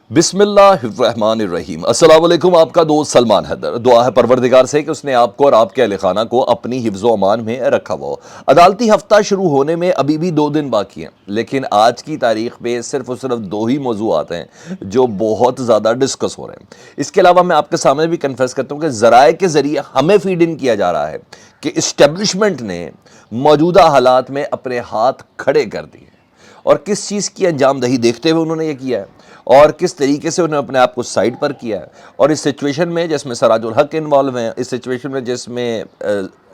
بسم اللہ الرحمن الرحیم۔ السلام علیکم، آپ کا دوست سلمان حیدر۔ دعا ہے پروردگار سے کہ اس نے آپ کو اور آپ کے اہل خانہ کو اپنی حفظ و امان میں رکھا ہوا ہو۔ عدالتی ہفتہ شروع ہونے میں ابھی بھی 2 دن باقی ہیں، لیکن آج کی تاریخ پہ صرف اور صرف 2 ہی موضوعات ہیں جو بہت زیادہ ڈسکس ہو رہے ہیں۔ اس کے علاوہ میں آپ کے سامنے بھی کنفیس کرتا ہوں کہ ذرائع کے ذریعے ہمیں فیڈ ان کیا جا رہا ہے کہ اسٹیبلشمنٹ نے موجودہ حالات میں اپنے ہاتھ کھڑے کر دیے اور کس چیز کی انجام دہی دیکھتے ہوئے انہوں نے یہ کیا ہے اور کس طریقے سے انہوں نے اپنے آپ کو سائڈ پر کیا ہے۔ اور اس سچویشن میں جس میں سراج الحق انوالو ہیں، اس سچویشن میں جس میں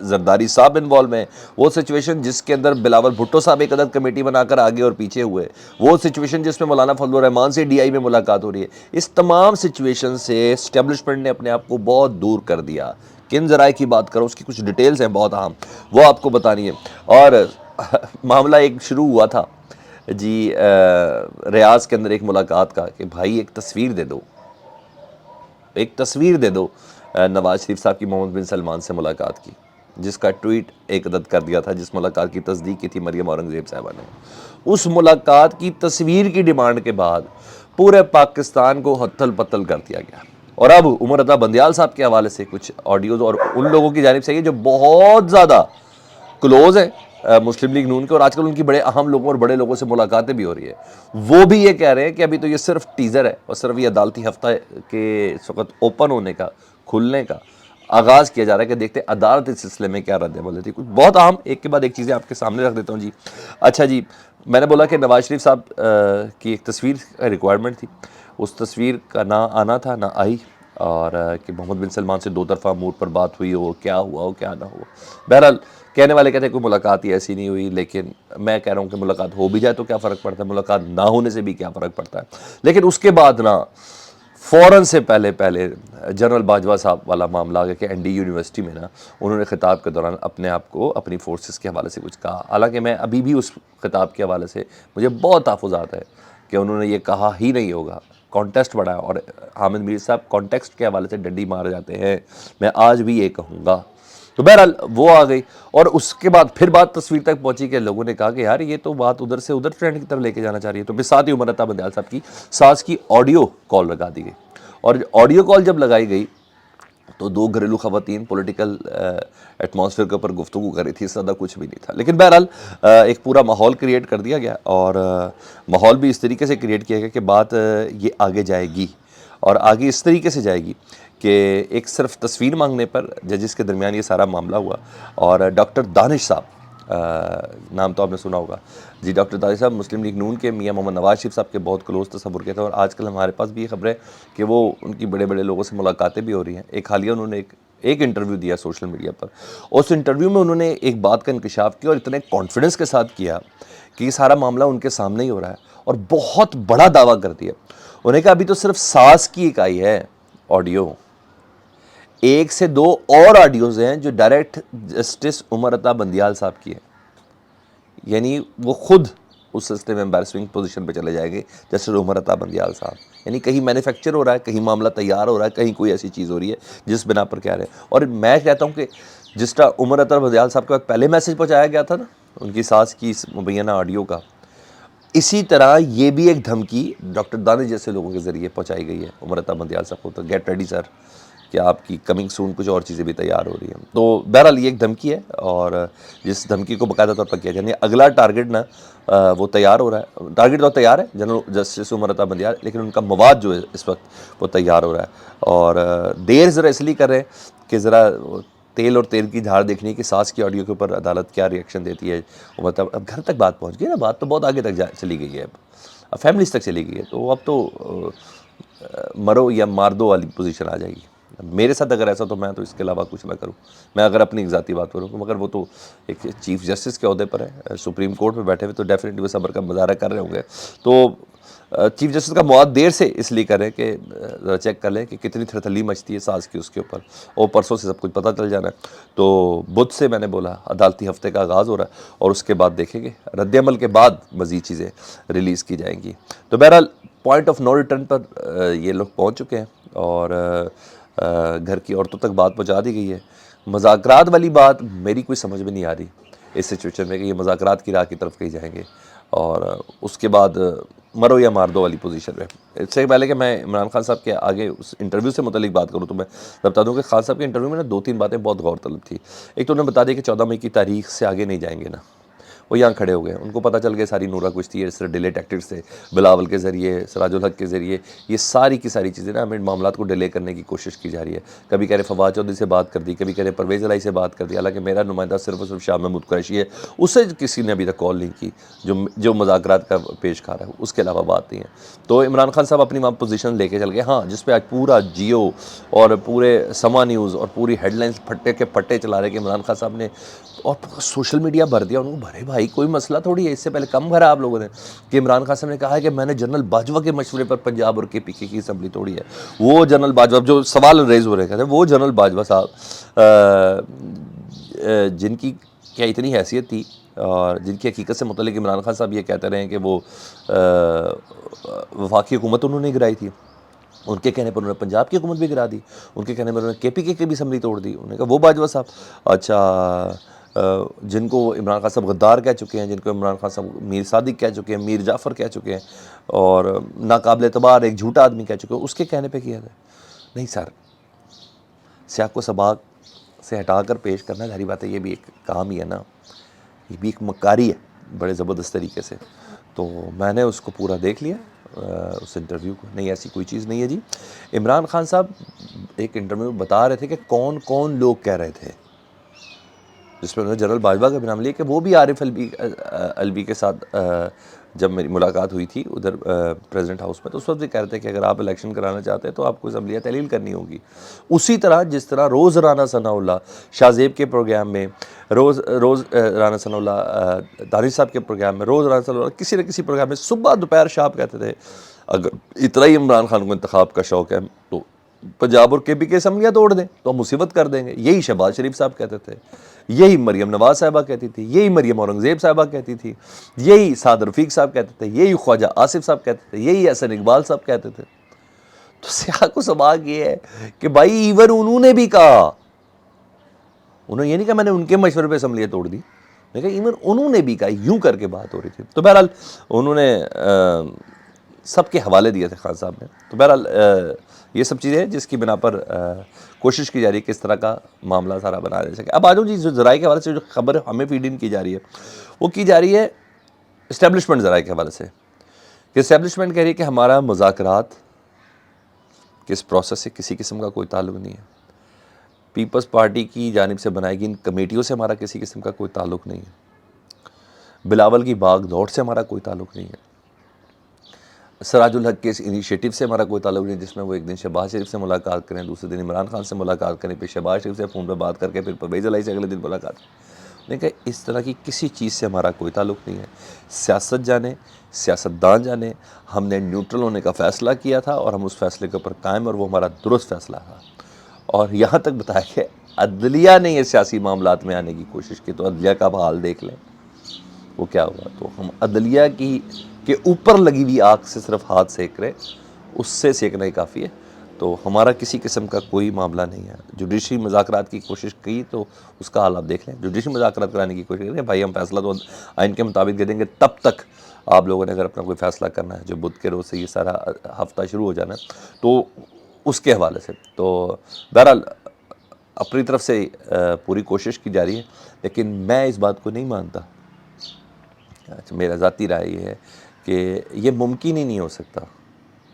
زرداری صاحب انوالو ہیں، وہ سچویشن جس کے اندر بلاول بھٹو صاحب ایک عدد کمیٹی بنا کر آگے اور پیچھے ہوئے، وہ سچویشن جس میں مولانا فضل الرحمان سے DI میں ملاقات ہو رہی ہے، اس تمام سچویشن سے اسٹیبلشمنٹ نے اپنے آپ کو بہت دور کر دیا۔ کن ذرائع کی بات کرو، اس کی کچھ ڈیٹیلز ہیں بہت اہم، وہ آپ کو بتانی ہے۔ اور معاملہ ایک شروع ہوا تھا جی ریاض کے اندر ایک ملاقات کا کہ بھائی ایک تصویر دے دو نواز شریف صاحب کی محمد بن سلمان سے ملاقات کی، جس کا ٹویٹ ایک عدد کر دیا تھا، جس ملاقات کی تصدیق کی تھی مریم اورنگزیب صاحبہ نے۔ اس ملاقات کی تصویر کی ڈیمانڈ کے بعد پورے پاکستان کو ہتھل پتل کر دیا گیا۔ اور اب عمر عطا بندیال صاحب کے حوالے سے کچھ آڈیوز اور ان لوگوں کی جانب سے جو بہت زیادہ کلوز ہیں مسلم لیگ نون کے، اور آج کل ان کی بڑے اہم لوگوں اور بڑے لوگوں سے ملاقاتیں بھی ہو رہی ہے، وہ بھی یہ کہہ رہے ہیں کہ ابھی تو یہ صرف ٹیزر ہے اور صرف یہ عدالتی ہفتہ کے اس وقت اوپن ہونے کا، کھلنے کا آغاز کیا جا رہا ہے کہ دیکھتے ہیں عدالت اس سلسلے میں کیا رد عمل دیتی ہے۔ کچھ بہت اہم ایک کے بعد ایک چیزیں آپ کے سامنے رکھ دیتا ہوں جی۔ اچھا جی، میں نے بولا کہ نواز شریف صاحب کی ایک تصویر ریکوائرمنٹ تھی، اس تصویر کا نہ آنا تھا نہ آئی، اور کہ محمد بن سلمان سے 2 طرفہ موڈ پر بات ہوئی ہو، کیا ہوا ہو کیا نہ ہوا۔ بہرحال کہنے والے کہتے ہیں کوئی ملاقات ہی ایسی نہیں ہوئی، لیکن میں کہہ رہا ہوں کہ ملاقات ہو بھی جائے تو کیا فرق پڑتا ہے، ملاقات نہ ہونے سے بھی کیا فرق پڑتا ہے۔ لیکن اس کے بعد نا فوراً سے پہلے جنرل باجوہ صاحب والا معاملہ آ گیا کہ ND یونیورسٹی میں نا انہوں نے خطاب کے دوران اپنے آپ کو اپنی فورسز کے حوالے سے کچھ کہا، حالانکہ میں ابھی بھی اس خطاب کے حوالے سے مجھے بہت تحفظات ہے کہ انہوں نے یہ کہا ہی نہیں ہوگا۔ کانٹیکسٹ بڑا ہے، اور حامد میر صاحب کانٹیکسٹ کے حوالے سے ڈنڈی مار جاتے ہیں، میں آج بھی یہ کہوں گا۔ تو بہرحال وہ آ گئی، اور اس کے بعد پھر بات تصویر تک پہنچی کہ لوگوں نے کہا کہ یار یہ تو بات ادھر سے ادھر ٹرینڈ کی طرف لے کے جانا چاہ رہی ہے۔ تو پھر ساتھ ہی عمر عطا بندیال صاحب کی ساز کی آڈیو کال لگا دی گئی، اور آڈیو کال جب لگائی گئی تو 2 گھریلو خواتین پولیٹیکل ایٹماسفیئر کے اوپر گفتگو کر رہی تھی، اس زیادہ کچھ بھی نہیں تھا۔ لیکن بہرحال ایک پورا ماحول کریٹ کر دیا گیا، اور ماحول بھی اس طریقے سے کریٹ کیا گیا کہ بات یہ آگے جائے گی، اور آگے اس طریقے سے جائے گی کہ ایک صرف تصویر مانگنے پر ججز کے درمیان یہ سارا معاملہ ہوا۔ اور ڈاکٹر دانش صاحب، نام تو آپ نے سنا ہوگا جی، ڈاکٹر دانش صاحب مسلم لیگ نون کے میاں محمد نواز شریف صاحب کے بہت کلوز تصور کے تھے، اور آج کل ہمارے پاس بھی یہ خبر ہے کہ وہ ان کی بڑے بڑے لوگوں سے ملاقاتیں بھی ہو رہی ہیں۔ ایک حالیہ انہوں نے ایک انٹرویو دیا سوشل میڈیا پر، اس انٹرویو میں انہوں نے ایک بات کا انکشاف کیا اور اتنے کانفیڈنس کے ساتھ کیا کہ یہ سارا معاملہ ان کے سامنے ہی ہو رہا ہے، اور بہت بڑا دعویٰ کر دیا۔ انہوں نے کہا ابھی تو صرف ساز کی ایک آئی ہے آڈیو، 1 سے 2 اور آڈیوز ہیں جو ڈائریکٹ جسٹس عمر عطا بندیال صاحب کی ہیں، یعنی وہ خود اس سلسلے میں امبیرسنگ پوزیشن پہ چلے جائیں گے جسٹس عمر عطا بندیال صاحب، یعنی کہیں مینوفیکچر ہو رہا ہے، کہیں معاملہ تیار ہو رہا ہے، کہیں کوئی ایسی چیز ہو رہی ہے جس بنا پر کہہ رہے ہیں۔ اور میں کہتا ہوں کہ جس طرح عمر عطا بندیال صاحب کے بعد پہلے میسج پہنچایا گیا تھا نا ان کی ساز کی اس مبینہ آڈیو کا، اسی طرح یہ بھی ایک دھمکی ڈاکٹر دانش جیسے لوگوں کے ذریعے پہنچائی گئی ہے عمر عطا بندیال صاحب کو، تو گیٹ ریڈی سر کہ آپ کی کمنگ سون کچھ اور چیزیں بھی تیار ہو رہی ہیں۔ تو بہرحال یہ ایک دھمکی ہے، اور جس دھمکی کو باقاعدہ طور پر کیا جائے، اگلا ٹارگٹ نا وہ تیار ہو رہا ہے، ٹارگٹ تو تیار ہے جنرل جسٹس عمر عطا بندیال، لیکن ان کا مواد جو ہے اس وقت وہ تیار ہو رہا ہے، اور دیر ذرا اس لیے کر رہے ہیں کہ ذرا تیل اور تیل کی دھار دیکھنی ہے کہ ساز کی آڈیو کے اوپر عدالت کیا ریئیکشن دیتی ہے۔ مطلب اب گھر تک بات پہنچ گئی نا، بات تو بہت آگے تک چلی گئی ہے، اب فیملیز تک چلی گئی ہے، تو اب تو مرو یا مار دو والی پوزیشن آ جائے گی۔ میرے ساتھ اگر ایسا تو میں تو اس کے علاوہ کچھ نہ کروں، میں اگر اپنی ذاتی بات کروں، مگر وہ تو ایک چیف جسٹس کے عہدے پر ہے، سپریم کورٹ پہ بیٹھے ہوئے، تو ڈیفینیٹلی وہ صبر کا مظاہرہ کر رہے ہوں گے۔ تو چیف جسٹس کا مواد دیر سے اس لیے کریں کہ ذرا چیک کر لیں کہ کتنی تھرتھلی مچتی ہے ساز کی اس کے اوپر، اور پرسوں سے سب کچھ پتہ چل جانا ہے۔ تو بدھ سے میں نے بولا عدالتی ہفتے کا آغاز ہو رہا ہے، اور اس کے بعد دیکھیں گے رد عمل کے بعد مزید چیزیں ریلیز کی جائیں گی۔ تو بہرحال پوائنٹ آف نو ریٹرن پر یہ لوگ پہنچ چکے ہیں، اور گھر کی عورتوں تک بات پہنچا دی گئی ہے۔ مذاکرات والی بات میری کوئی سمجھ میں نہیں آ رہی اس سچویشن میں کہ یہ مذاکرات کی راہ کی طرف کہیں جائیں گے، اور اس کے بعد مرو یا مار دو والی پوزیشن پہ. اس سے پہلے کہ میں عمران خان صاحب کے آگے اس انٹرویو سے متعلق بات کروں تو میں بتا دوں کہ خان صاحب کے انٹرویو میں نا 2-3 باتیں بہت غور طلب تھی. ایک تو انہوں نے بتا دیا کہ 14 مئی کی تاریخ سے آگے نہیں جائیں گے نا. وہ یہاں کھڑے ہو گئے, ان کو پتہ چل گیا ساری نورا کشتی ہے, اس طرح ڈیلے ٹیکٹکس سے بلاول کے ذریعے, سراج الحق کے ذریعے, یہ ساری کی ساری چیزیں نا ہمیں معاملات کو ڈیلے کرنے کی کوشش کی جا رہی ہے. کبھی کہہ رہے فواد چودھری سے بات کر دی, کبھی کہہ رہے پرویز الہی سے بات کر دی, حالانکہ میرا نمائندہ صرف اور صرف شاہ محمود قریشی ہے, اسے کسی نے ابھی تک کال نہیں کی جو مذاکرات کا پیش کھا رہا ہے, اس کے علاوہ بات نہیں ہے. تو عمران خان صاحب اپنی وہاں پوزیشن لے کے چل گئے. ہاں, جس پہ آج پورا جیو اور پورے سما نیوز اور پوری ہیڈ لائنز پھٹے کے پٹے چلا رہے کہ عمران خان صاحب نے, اور سوشل میڈیا بھر دیا. انہوں نے بھرے بھائی کوئی مسئلہ تھوڑی ہے, اس سے پہلے کم بھرا آپ لوگوں نے کہ عمران خان صاحب نے کہا ہے کہ میں نے جنرل باجوہ کے مشورے پر پنجاب اور KPK کی اسمبلی توڑی ہے. وہ جنرل باجوہ جو سوال ریز ہو رہے کہتے ہیں, وہ جنرل باجوہ صاحب جن کی کیا اتنی حیثیت تھی اور جن کی حقیقت سے متعلق عمران خان صاحب یہ کہتے رہے ہیں کہ وہ وفاقی حکومت انہوں نے گرائی تھی, ان کے کہنے پر انہوں نے پنجاب کی حکومت بھی گرا دی, ان کے کہنے پر انہوں نے KPK کی بھی اسمبلی توڑ دی. انہوں نے کہا وہ باجوہ صاحب, اچھا جن کو عمران خان صاحب غدار کہہ چکے ہیں, جن کو عمران خان صاحب میر صادق کہہ چکے ہیں, میر جعفر کہہ چکے ہیں, اور ناقابل اعتبار ایک جھوٹا آدمی کہہ چکے ہیں, اس کے کہنے پہ کیا جائے؟ نہیں سر, سیاق و سباق سے ہٹا کر پیش کرنا, ظاہری بات ہے یہ بھی ایک کام ہی ہے نا, یہ بھی ایک مکاری ہے بڑے زبردست طریقے سے. تو میں نے اس کو پورا دیکھ لیا اس انٹرویو کو. نہیں, ایسی کوئی چیز نہیں ہے جی. عمران خان صاحب ایک انٹرویو میں بتا رہے تھے کہ کون کون لوگ کہہ رہے تھے, جس میں انہوں نے جنرل باجوہ کا بھی نام لیا کہ وہ بھی عارف الوی کے ساتھ جب میری ملاقات ہوئی تھی ادھر پریزیڈنٹ ہاؤس میں, تو اس وقت بھی کہہ رہے تھے کہ اگر آپ الیکشن کرانا چاہتے ہیں تو آپ کو اسمبلیہ تحلیل کرنی ہوگی. اسی طرح جس طرح روز رانا ثناء اللہ شاہ زیب کے پروگرام میں, روز رانا ثناء اللہ دانش صاحب کے پروگرام میں, روز رانا ثناء اللہ کسی نہ کسی پروگرام میں صبح دوپہر شام کہتے تھے اگر اتنا ہی عمران خان کو انتخاب کا شوق ہے تو پنجاب اور KPK اسمبلیاں توڑ دیں تو ہم مصیبت کر دیں گے. یہی شہباز شریف صاحب کہتے تھے, یہی مریم نواز صاحبہ کہتی تھی, یہی مریم اورنگزیب صاحبہ کہتی تھی, یہی سعد رفیق صاحب کہتے تھے, یہی خواجہ آصف صاحب کہتے تھے, یہی حسن اقبال صاحب کہتے تھے. تو سیاق و سباق یہ ہے کہ بھائی ایون انہوں نے بھی کہا, انہوں نے یہ نہیں کہا میں نے ان کے مشورے پہ اسمبلیاں توڑ دی, میں کہا ایون انہوں نے بھی کہا, یوں کر کے بات ہو رہی تھی. تو بہرحال انہوں نے سب کے حوالے دیے تھے خان صاحب نے. تو بہرحال یہ سب چیزیں جس کی بنا پر کوشش کی جا رہی ہے کس طرح کا معاملہ سارا بنا دے سکے. اب آ جاؤں جی, جو ذرائع کے حوالے سے جو خبر ہمیں فیڈ ان کی جا رہی ہے وہ کی جا رہی ہے اسٹیبلشمنٹ ذرائع کے حوالے سے, کہ اسٹیبلشمنٹ کہہ رہی ہے کہ ہمارا مذاکرات کے اس پروسیس سے کسی قسم کا کوئی تعلق نہیں ہے. پیپلز پارٹی کی جانب سے بنائی گئی ان کمیٹیوں سے ہمارا کسی قسم کا کوئی تعلق نہیں ہے. بلاول کی باغ دوڑ سے ہمارا کوئی تعلق نہیں ہے. سراج الحق کے اس انیشیٹو سے ہمارا کوئی تعلق نہیں جس میں وہ ایک دن شہباز شریف سے ملاقات کریں, دوسرے دن عمران خان سے ملاقات کریں, پھر شہباز شریف سے فون پہ بات کر کے پھر پرویز الہی سے اگلے دن ملاقات کریں. نہیں کہ اس طرح کی کسی چیز سے ہمارا کوئی تعلق نہیں ہے. سیاست جانے, سیاستدان جانے, ہم نے نیوٹرل ہونے کا فیصلہ کیا تھا اور ہم اس فیصلے کے اوپر قائم, اور وہ ہمارا درست فیصلہ تھا. اور یہاں تک بتایا کہ عدلیہ نے یہ سیاسی معاملات میں آنے کی کوشش کی, تو عدلیہ کا حال دیکھ لیں وہ کیا ہوا. تو ہم عدلیہ کی کے اوپر لگی ہوئی آگ سے صرف ہاتھ سیک رہے, اس سے سیکنا ہی کافی ہے. تو ہمارا کسی قسم کا کوئی معاملہ نہیں ہے. جوڈیشری مذاکرات کی کوشش کی تو اس کا حال آپ دیکھ لیں. جوڈیشری مذاکرات کرانے کی کوشش کریں بھائی, ہم فیصلہ تو آئین کے مطابق دے دیں گے, تب تک آپ لوگوں نے اگر اپنا کوئی فیصلہ کرنا ہے جو بدھ کے روز سے یہ سارا ہفتہ شروع ہو جانا ہے تو اس کے حوالے سے. تو بہرحال اپنی طرف سے پوری کوشش کی جا رہی ہے, لیکن میں اس بات کو نہیں مانتا. میرا ذاتی رائے یہ ہے کہ یہ ممکن ہی نہیں ہو سکتا.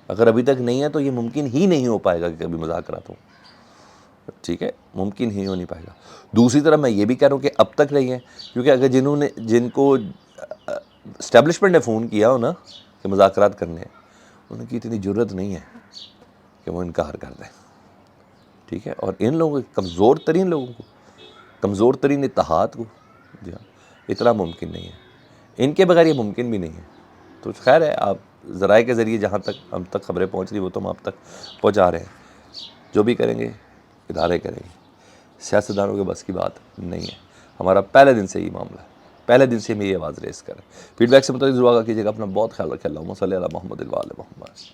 اگر ابھی تک نہیں ہے تو یہ ممکن ہی نہیں ہو پائے گا کہ کبھی مذاکرات ہوں. ٹھیک ہے, ممکن ہی ہو نہیں پائے گا. دوسری طرف میں یہ بھی کہہ رہا ہوں کہ اب تک نہیں ہے, کیونکہ اگر جن کو اسٹیبلشمنٹ نے فون کیا ہو نا کہ مذاکرات کرنے ہیں, ان کی اتنی جرت نہیں ہے کہ وہ انکار کر دیں. ٹھیک ہے, اور ان لوگوں کمزور ترین لوگوں کو, کمزور ترین اتحاد کو, جی ہاں, اتنا ممکن نہیں ہے. ان کے بغیر یہ ممکن بھی نہیں ہے. تو خیر ہے, آپ ذرائع کے ذریعے جہاں تک ہم تک خبریں پہنچ رہی وہ تو ہم آپ تک پہنچا رہے ہیں. جو بھی کریں گے ادارے کریں گے, سیاستدانوں کے بس کی بات نہیں ہے. ہمارا پہلے دن سے یہ معاملہ ہے, پہلے دن سے ہم یہ آواز ریز کریں. فیڈ بیک سے متعلق ضرور آگاہ کیجیے گا. اپنا بہت خیال رکھیں. اللہم صلی علی محمد و آل محمد.